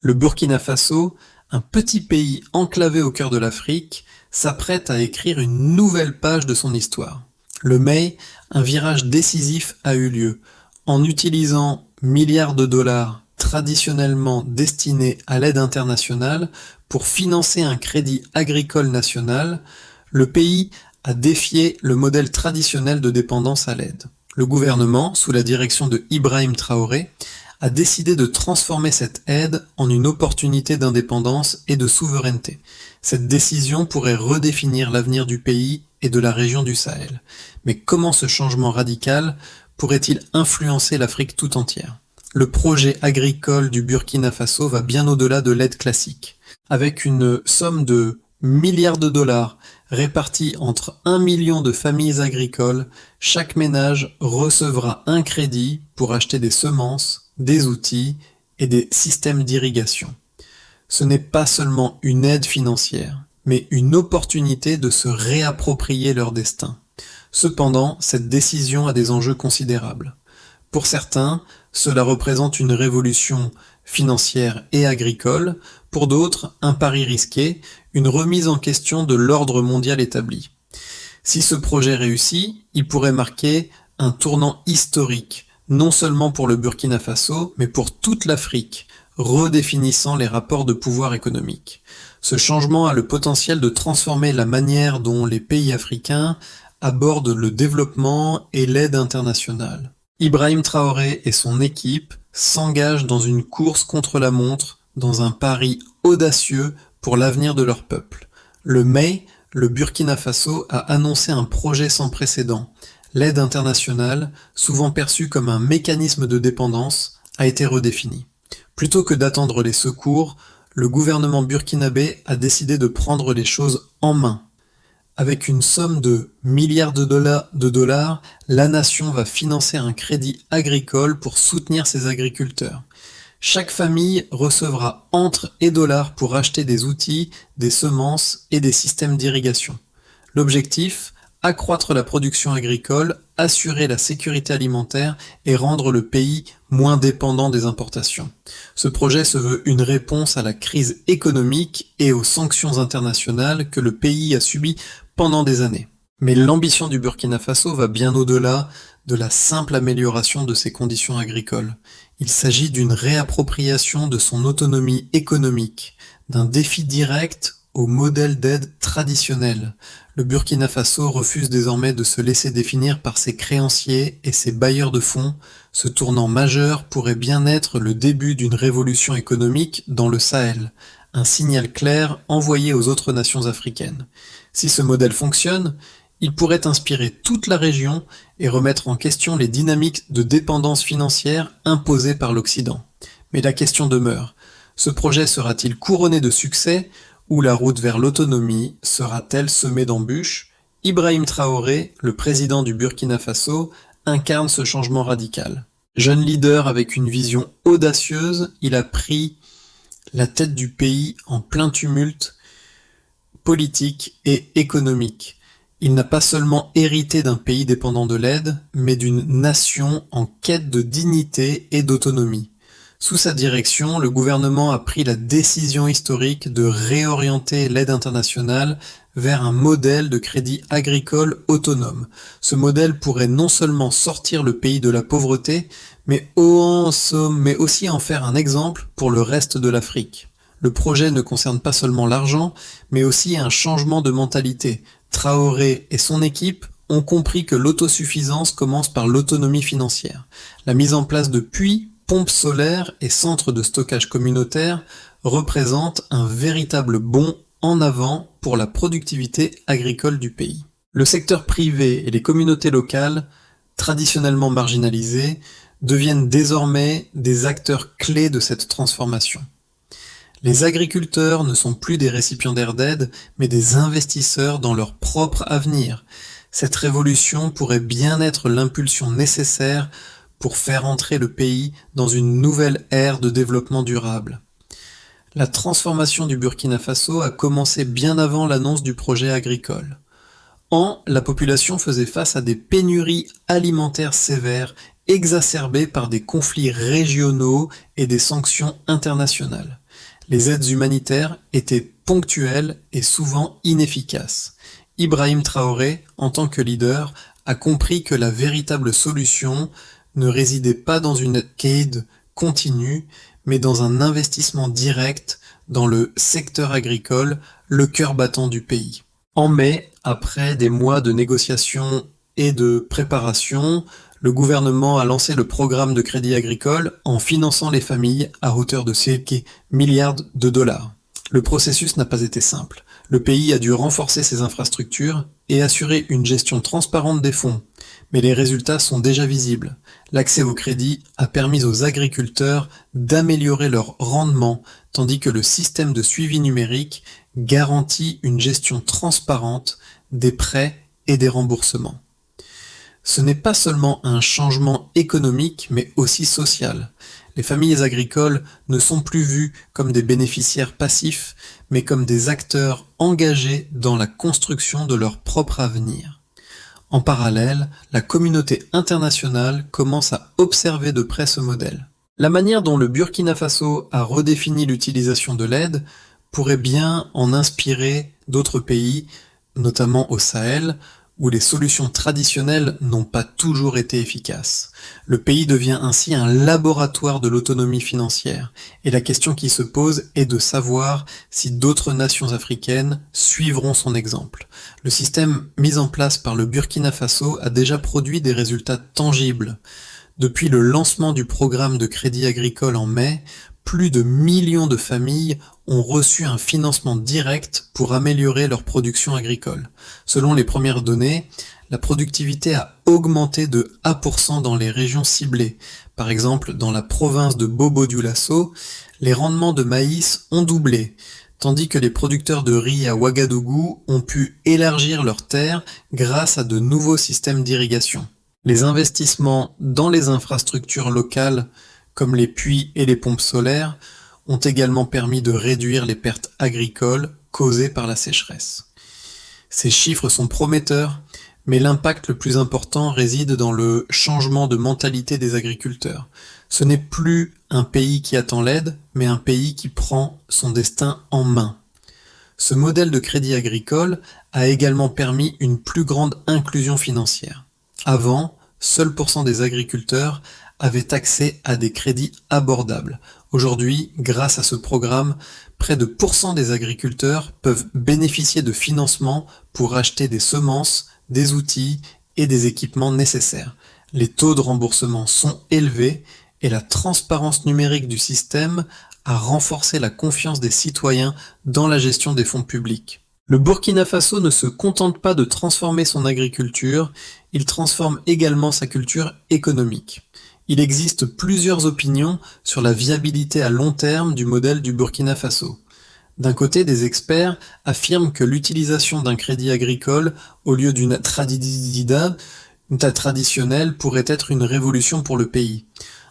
Le Burkina Faso, un petit pays enclavé au cœur de l'Afrique, s'apprête à écrire une nouvelle page de son histoire. Le mai, un virage décisif a eu lieu. En utilisant milliards de dollars traditionnellement destinés à l'aide internationale pour financer un crédit agricole national, le pays a défié le modèle traditionnel de dépendance à l'aide. Le gouvernement, sous la direction de Ibrahim Traoré, a décidé de transformer cette aide en une opportunité d'indépendance et de souveraineté. Cette décision pourrait redéfinir l'avenir du pays et de la région du Sahel. Mais comment ce changement radical pourrait-il influencer l'Afrique tout entière ? Le projet agricole du Burkina Faso va bien au-delà de l'aide classique. Avec une somme de milliards de dollars répartis entre 1 million de familles agricoles, chaque ménage recevra un crédit pour acheter des semences, des outils et des systèmes d'irrigation. Ce n'est pas seulement une aide financière, mais une opportunité de se réapproprier leur destin. Cependant, cette décision a des enjeux considérables. Pour certains, cela représente une révolution financière et agricole, pour d'autres, un pari risqué, une remise en question de l'ordre mondial établi. Si ce projet réussit, il pourrait marquer un tournant historique, non seulement pour le Burkina Faso, mais pour toute l'Afrique, redéfinissant les rapports de pouvoir économique. Ce changement a le potentiel de transformer la manière dont les pays africains abordent le développement et l'aide internationale. Ibrahim Traoré et son équipe s'engagent dans une course contre la montre, dans un pari audacieux pour l'avenir de leur peuple. Le mai, le Burkina Faso a annoncé un projet sans précédent. L'aide internationale, souvent perçue comme un mécanisme de dépendance, a été redéfinie. Plutôt que d'attendre les secours, le gouvernement burkinabé a décidé de prendre les choses en main. Avec une somme de milliards de dollars, la nation va financer un crédit agricole pour soutenir ses agriculteurs. Chaque famille recevra entre et dollars pour acheter des outils, des semences et des systèmes d'irrigation. L'objectif, accroître la production agricole, assurer la sécurité alimentaire et rendre le pays moins dépendant des importations. Ce projet se veut une réponse à la crise économique et aux sanctions internationales que le pays a subies pendant des années. Mais l'ambition du Burkina Faso va bien au-delà de la simple amélioration de ses conditions agricoles. Il s'agit d'une réappropriation de son autonomie économique, d'un défi direct au modèle d'aide traditionnel. Le Burkina Faso refuse désormais de se laisser définir par ses créanciers et ses bailleurs de fonds. Ce tournant majeur pourrait bien être le début d'une révolution économique dans le Sahel, un signal clair envoyé aux autres nations africaines. Si ce modèle fonctionne, il pourrait inspirer toute la région et remettre en question les dynamiques de dépendance financière imposées par l'Occident. Mais la question demeure, ce projet sera-t-il couronné de succès ou la route vers l'autonomie sera-t-elle semée d'embûches ? Ibrahim Traoré, le président du Burkina Faso, incarne ce changement radical. Jeune leader avec une vision audacieuse, il a pris la tête du pays en plein tumulte politique et économique. Il n'a pas seulement hérité d'un pays dépendant de l'aide, mais d'une nation en quête de dignité et d'autonomie. Sous sa direction, le gouvernement a pris la décision historique de réorienter l'aide internationale vers un modèle de crédit agricole autonome. Ce modèle pourrait non seulement sortir le pays de la pauvreté, mais aussi en faire un exemple pour le reste de l'Afrique. Le projet ne concerne pas seulement l'argent, mais aussi un changement de mentalité. Traoré et son équipe ont compris que l'autosuffisance commence par l'autonomie financière. La mise en place de puits, pompes solaires et centres de stockage communautaires représente un véritable bond en avant pour la productivité agricole du pays. Le secteur privé et les communautés locales, traditionnellement marginalisées, deviennent désormais des acteurs clés de cette transformation. Les agriculteurs ne sont plus des récipiendaires d'aide, mais des investisseurs dans leur propre avenir. Cette révolution pourrait bien être l'impulsion nécessaire pour faire entrer le pays dans une nouvelle ère de développement durable. La transformation du Burkina Faso a commencé bien avant l'annonce du projet agricole. La population faisait face à des pénuries alimentaires sévères, exacerbées par des conflits régionaux et des sanctions internationales. Les aides humanitaires étaient ponctuelles et souvent inefficaces. Ibrahim Traoré, en tant que leader, a compris que la véritable solution ne résidait pas dans une aide continue, mais dans un investissement direct dans le secteur agricole, le cœur battant du pays. En mai, après des mois de négociations et de préparation, le gouvernement a lancé le programme de crédit agricole en finançant les familles à hauteur de quelques milliards de dollars. Le processus n'a pas été simple. Le pays a dû renforcer ses infrastructures et assurer une gestion transparente des fonds. Mais les résultats sont déjà visibles. L'accès au crédit a permis aux agriculteurs d'améliorer leur rendement, tandis que le système de suivi numérique garantit une gestion transparente des prêts et des remboursements. Ce n'est pas seulement un changement économique, mais aussi social. Les familles agricoles ne sont plus vues comme des bénéficiaires passifs, mais comme des acteurs engagés dans la construction de leur propre avenir. En parallèle, la communauté internationale commence à observer de près ce modèle. La manière dont le Burkina Faso a redéfini l'utilisation de l'aide pourrait bien en inspirer d'autres pays, notamment au Sahel, où les solutions traditionnelles n'ont pas toujours été efficaces. Le pays devient ainsi un laboratoire de l'autonomie financière, et la question qui se pose est de savoir si d'autres nations africaines suivront son exemple. Le système mis en place par le Burkina Faso a déjà produit des résultats tangibles. Depuis le lancement du programme de crédit agricole en mai, plus de millions de familles ont reçu un financement direct pour améliorer leur production agricole. Selon les premières données, la productivité a augmenté de 1% dans les régions ciblées. Par exemple, dans la province de Bobo-Dioulasso, les rendements de maïs ont doublé, tandis que les producteurs de riz à Ouagadougou ont pu élargir leurs terres grâce à de nouveaux systèmes d'irrigation. Les investissements dans les infrastructures locales, comme les puits et les pompes solaires, ont également permis de réduire les pertes agricoles causées par la sécheresse. Ces chiffres sont prometteurs, mais l'impact le plus important réside dans le changement de mentalité des agriculteurs. Ce n'est plus un pays qui attend l'aide, mais un pays qui prend son destin en main. Ce modèle de crédit agricole a également permis une plus grande inclusion financière. Avant, seuls % des agriculteurs avaient accès à des crédits abordables. Aujourd'hui, grâce à ce programme, près de % des agriculteurs peuvent bénéficier de financements pour acheter des semences, des outils et des équipements nécessaires. Les taux de remboursement sont élevés et la transparence numérique du système a renforcé la confiance des citoyens dans la gestion des fonds publics. Le Burkina Faso ne se contente pas de transformer son agriculture, il transforme également sa culture économique. Il existe plusieurs opinions sur la viabilité à long terme du modèle du Burkina Faso. D'un côté, des experts affirment que l'utilisation d'un crédit agricole au lieu d'une tradida traditionnelle pourrait être une révolution pour le pays.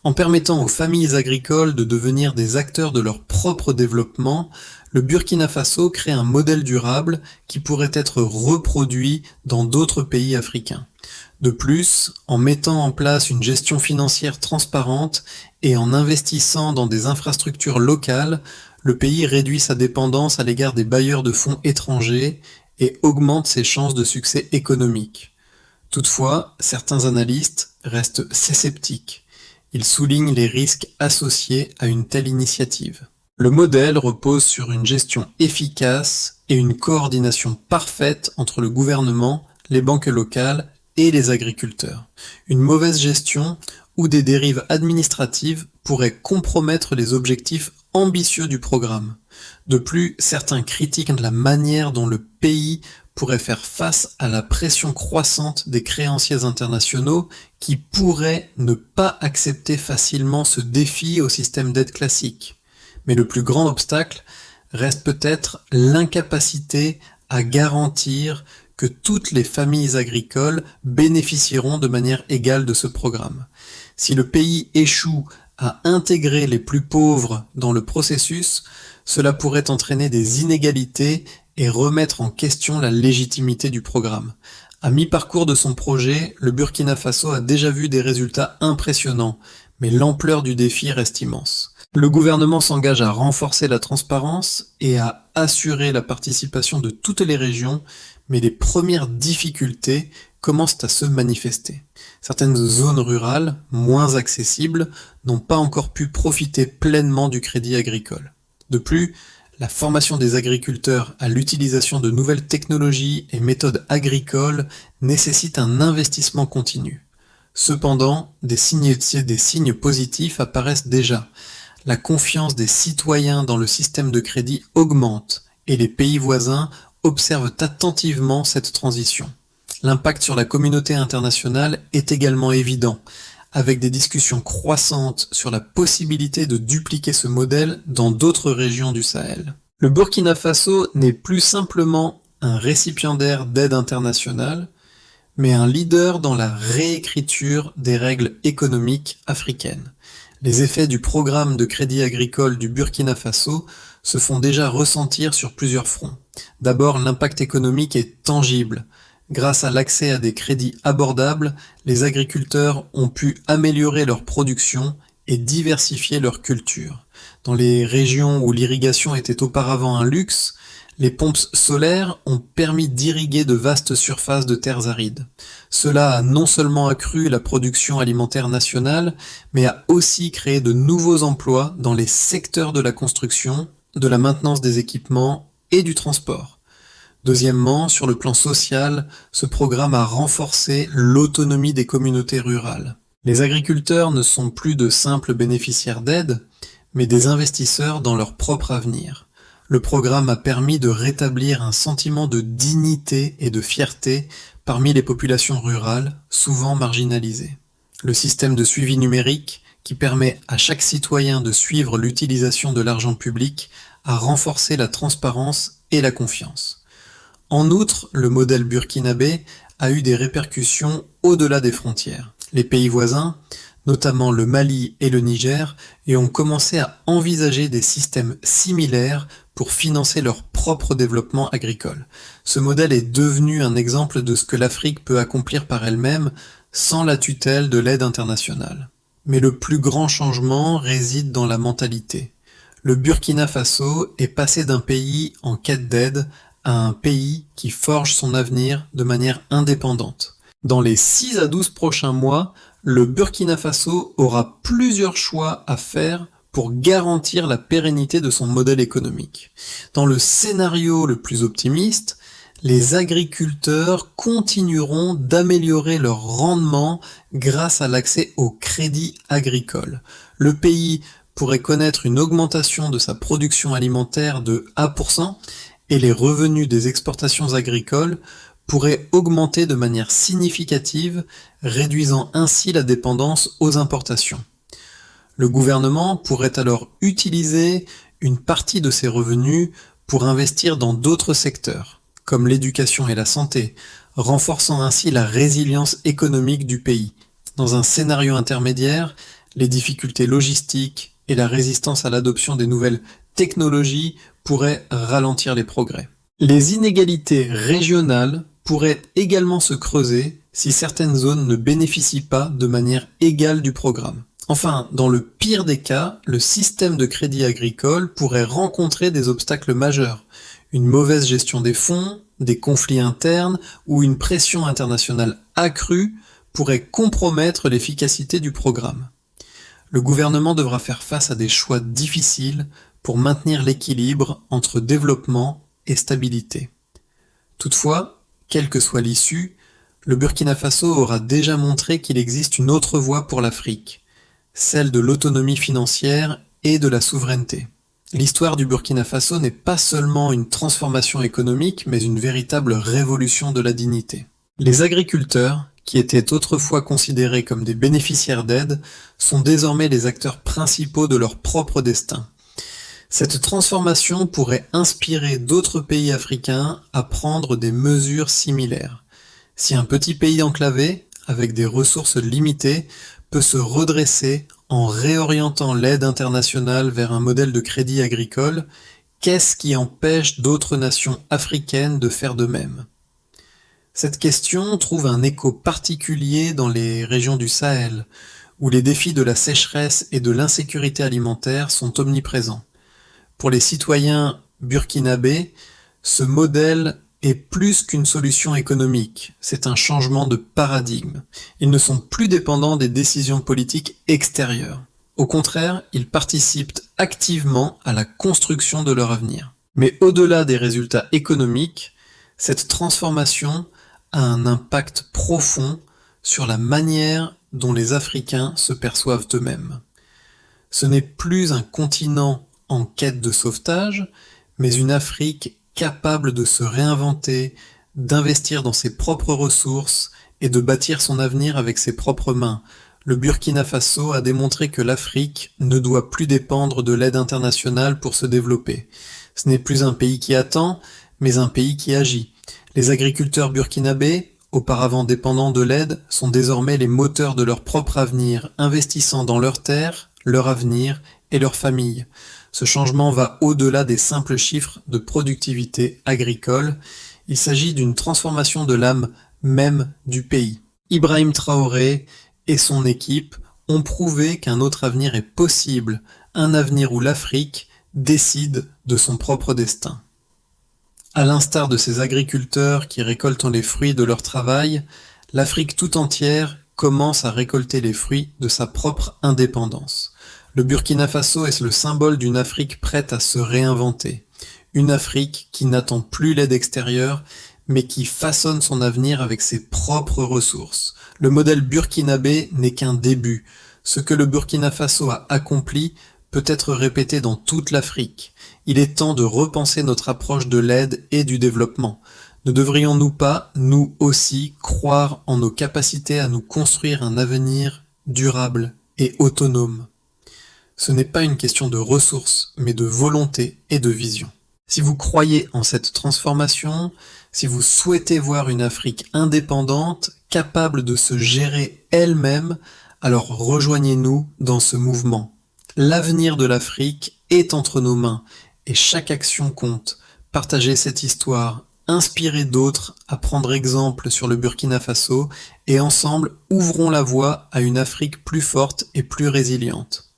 En permettant aux familles agricoles de devenir des acteurs de leur propre développement, le Burkina Faso crée un modèle durable qui pourrait être reproduit dans d'autres pays africains. De plus, en mettant en place une gestion financière transparente et en investissant dans des infrastructures locales, le pays réduit sa dépendance à l'égard des bailleurs de fonds étrangers et augmente ses chances de succès économique. Toutefois, certains analystes restent sceptiques. Ils soulignent les risques associés à une telle initiative. Le modèle repose sur une gestion efficace et une coordination parfaite entre le gouvernement, les banques locales et les agriculteurs. Une mauvaise gestion ou des dérives administratives pourraient compromettre les objectifs ambitieux du programme. De plus, certains critiquent la manière dont le pays pourrait faire face à la pression croissante des créanciers internationaux qui pourraient ne pas accepter facilement ce défi au système d'aide classique. Mais le plus grand obstacle reste peut-être l'incapacité à garantir que toutes les familles agricoles bénéficieront de manière égale de ce programme. Si le pays échoue à intégrer les plus pauvres dans le processus, cela pourrait entraîner des inégalités et remettre en question la légitimité du programme. À mi-parcours de son projet, le Burkina Faso a déjà vu des résultats impressionnants, mais l'ampleur du défi reste immense. Le gouvernement s'engage à renforcer la transparence et à assurer la participation de toutes les régions, mais les premières difficultés commencent à se manifester. Certaines zones rurales, moins accessibles, n'ont pas encore pu profiter pleinement du crédit agricole. De plus, la formation des agriculteurs à l'utilisation de nouvelles technologies et méthodes agricoles nécessite un investissement continu. Cependant, des signes positifs apparaissent déjà. La confiance des citoyens dans le système de crédit augmente et les pays voisins observent attentivement cette transition. L'impact sur la communauté internationale est également évident, avec des discussions croissantes sur la possibilité de dupliquer ce modèle dans d'autres régions du Sahel. Le Burkina Faso n'est plus simplement un récipiendaire d'aide internationale, mais un leader dans la réécriture des règles économiques africaines. Les effets du programme de crédit agricole du Burkina Faso se font déjà ressentir sur plusieurs fronts. D'abord, l'impact économique est tangible. Grâce à l'accès à des crédits abordables, les agriculteurs ont pu améliorer leur production et diversifier leur culture. Dans les régions où l'irrigation était auparavant un luxe, les pompes solaires ont permis d'irriguer de vastes surfaces de terres arides. Cela a non seulement accru la production alimentaire nationale, mais a aussi créé de nouveaux emplois dans les secteurs de la construction, de la maintenance des équipements et du transport. Deuxièmement, sur le plan social, ce programme a renforcé l'autonomie des communautés rurales. Les agriculteurs ne sont plus de simples bénéficiaires d'aide, mais des investisseurs dans leur propre avenir. Le programme a permis de rétablir un sentiment de dignité et de fierté parmi les populations rurales, souvent marginalisées. Le système de suivi numérique, qui permet à chaque citoyen de suivre l'utilisation de l'argent public, a renforcé la transparence et la confiance. En outre, le modèle burkinabé a eu des répercussions au-delà des frontières. Les pays voisins, notamment le Mali et le Niger, et ont commencé à envisager des systèmes similaires pour financer leur propre développement agricole. Ce modèle est devenu un exemple de ce que l'Afrique peut accomplir par elle-même sans la tutelle de l'aide internationale. Mais le plus grand changement réside dans la mentalité. Le Burkina Faso est passé d'un pays en quête d'aide à un pays qui forge son avenir de manière indépendante. Dans les 6 à 12 prochains mois, le Burkina Faso aura plusieurs choix à faire pour garantir la pérennité de son modèle économique. Dans le scénario le plus optimiste, les agriculteurs continueront d'améliorer leur rendement grâce à l'accès au crédit agricole. Le pays pourrait connaître une augmentation de sa production alimentaire de 1% et les revenus des exportations agricoles pourraient augmenter de manière significative, réduisant ainsi la dépendance aux importations. Le gouvernement pourrait alors utiliser une partie de ces revenus pour investir dans d'autres secteurs, comme l'éducation et la santé, renforçant ainsi la résilience économique du pays. Dans un scénario intermédiaire, les difficultés logistiques et la résistance à l'adoption des nouvelles technologies pourraient ralentir les progrès. Les inégalités régionales pourraient également se creuser si certaines zones ne bénéficient pas de manière égale du programme. Enfin, dans le pire des cas, le système de crédit agricole pourrait rencontrer des obstacles majeurs, une mauvaise gestion des fonds, des conflits internes ou une pression internationale accrue pourrait compromettre l'efficacité du programme. Le gouvernement devra faire face à des choix difficiles pour maintenir l'équilibre entre développement et stabilité. Toutefois, quelle que soit l'issue, le Burkina Faso aura déjà montré qu'il existe une autre voie pour l'Afrique, celle de l'autonomie financière et de la souveraineté. L'histoire du Burkina Faso n'est pas seulement une transformation économique, mais une véritable révolution de la dignité. Les agriculteurs, qui étaient autrefois considérés comme des bénéficiaires d'aide, sont désormais les acteurs principaux de leur propre destin. Cette transformation pourrait inspirer d'autres pays africains à prendre des mesures similaires. Si un petit pays enclavé, avec des ressources limitées, peut se redresser en réorientant l'aide internationale vers un modèle de crédit agricole, qu'est-ce qui empêche d'autres nations africaines de faire de même ? Cette question trouve un écho particulier dans les régions du Sahel, où les défis de la sécheresse et de l'insécurité alimentaire sont omniprésents. Pour les citoyens burkinabés, ce modèle est plus qu'une solution économique, c'est un changement de paradigme. Ils ne sont plus dépendants des décisions politiques extérieures. Au contraire, ils participent activement à la construction de leur avenir. Mais au-delà des résultats économiques, cette transformation a un impact profond sur la manière dont les Africains se perçoivent eux-mêmes. Ce n'est plus un continent en quête de sauvetage, mais une Afrique capable de se réinventer, d'investir dans ses propres ressources et de bâtir son avenir avec ses propres mains. Le Burkina Faso a démontré que l'Afrique ne doit plus dépendre de l'aide internationale pour se développer. Ce n'est plus un pays qui attend, mais un pays qui agit. Les agriculteurs burkinabés, auparavant dépendants de l'aide, sont désormais les moteurs de leur propre avenir, investissant dans leurs terres, leur avenir et leur famille. Ce changement va au-delà des simples chiffres de productivité agricole. Il s'agit d'une transformation de l'âme même du pays. Ibrahim Traoré et son équipe ont prouvé qu'un autre avenir est possible, un avenir où l'Afrique décide de son propre destin. À l'instar de ces agriculteurs qui récoltent les fruits de leur travail, l'Afrique tout entière commence à récolter les fruits de sa propre indépendance. Le Burkina Faso est le symbole d'une Afrique prête à se réinventer. Une Afrique qui n'attend plus l'aide extérieure, mais qui façonne son avenir avec ses propres ressources. Le modèle burkinabé n'est qu'un début. Ce que le Burkina Faso a accompli peut être répété dans toute l'Afrique. Il est temps de repenser notre approche de l'aide et du développement. Ne devrions-nous pas, nous aussi, croire en nos capacités à nous construire un avenir durable et autonome ? Ce n'est pas une question de ressources, mais de volonté et de vision. Si vous croyez en cette transformation, si vous souhaitez voir une Afrique indépendante, capable de se gérer elle-même, alors rejoignez-nous dans ce mouvement. L'avenir de l'Afrique est entre nos mains et chaque action compte. Partagez cette histoire, inspirez d'autres à prendre exemple sur le Burkina Faso et ensemble ouvrons la voie à une Afrique plus forte et plus résiliente.